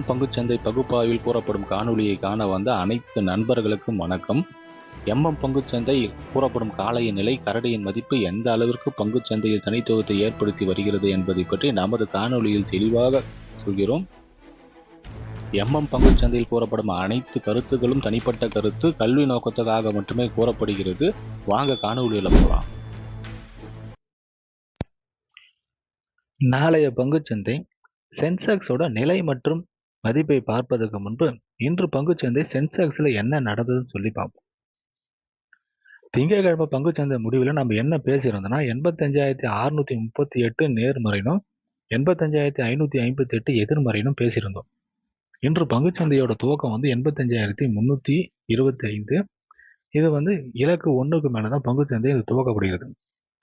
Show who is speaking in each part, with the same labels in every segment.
Speaker 1: பங்குச்சந்தை பகுப்பாய்வில் கூறப்படும் காணொளியை காண வந்த அனைத்து நண்பர்களுக்கும் வணக்கம். பங்குச்சந்தை கூறப்படும் காளையின் நிலை, கரடியின் மதிப்பு எந்த அளவிற்கு பங்குச்சந்தையில் தனித்துவத்தை ஏற்படுத்தி வருகிறது என்பதை பற்றி நமது காணொளியில் தெளிவாக சொல்கிறோம். பங்குச்சந்தையில் கூறப்படும் அனைத்து கருத்துக்களும் தனிப்பட்ட கருத்து, கல்வி நோக்கத்துக்காக மட்டுமே கூறப்படுகிறது. வாங்க காணொளியில் போகலாம். நாளைய பங்குச்சந்தை சென்செக்ஸோட நிலை மற்றும் மதிப்பை பார்ப்பதற்கு முன்பு இன்று பங்குச்சந்தை சென்செக்ஸ்ல என்ன நடந்ததுன்னு சொல்லி பார்ப்போம். திங்கட்கிழமை பங்குச்சந்தை முடிவில் நம்ம என்ன பேசியிருந்தோம்னா 85,638 நேர்மறைனும் 85,558 எதிர்மறைனும் பேசியிருந்தோம். இன்று பங்குச்சந்தையோட துவக்கம் 85,325. இது இலக்கு 1க்கு மேலதான் பங்குச்சந்தை இது துவக்கப்படுகிறது.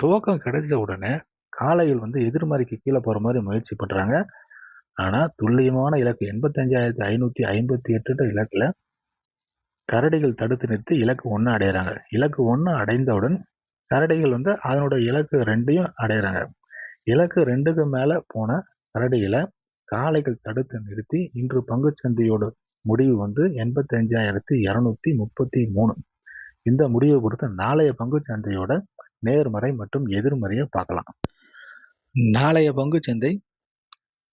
Speaker 1: துவக்கம் கிடைச்ச உடனே காலையில் எதிர்மறைக்கு கீழே போற மாதிரி முயற்சி பண்றாங்க. ஆனா துல்லியமான இலக்கு 85,558 இலக்குல கரடிகள் தடுத்து நிறுத்தி இலக்கு 1 அடையிறாங்க. இலக்கு 1 அடைந்தவுடன் கரடிகள் அதனோட இலக்கு 2ஐயும் அடையிறாங்க. இலக்கு 2க்கு மேல போன கரடிகளை காளைகள் தடுத்து நிறுத்தி இன்று பங்குச்சந்தையோட முடிவு 85,233. இந்த முடிவை பொறுத்து நாளைய பங்குச்சந்தையோட நேர்மறை மற்றும் எதிர்மறையை பார்க்கலாம். நாளைய பங்குச்சந்தை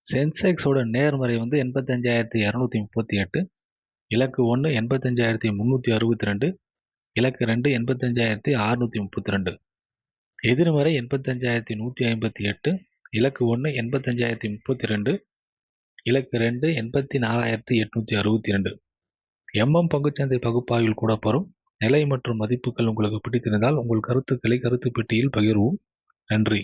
Speaker 1: சென்செக்ஸோட நேர்மறை 85,238, இலக்கு 1 85,362, இலக்கு 2 85,632, எதிர்மறை 85,158, இலக்கு 1 85,032, இலக்கு 2 84,862. பங்குச்சந்தை பகுப்பாய்வில் கூறப்படும் நிலை மற்றும் மதிப்புகள் உங்களுக்கு பிடித்திருந்தால் உங்கள் கருத்துக்களை கருத்து பெட்டியில் பகிர்வோம். நன்றி.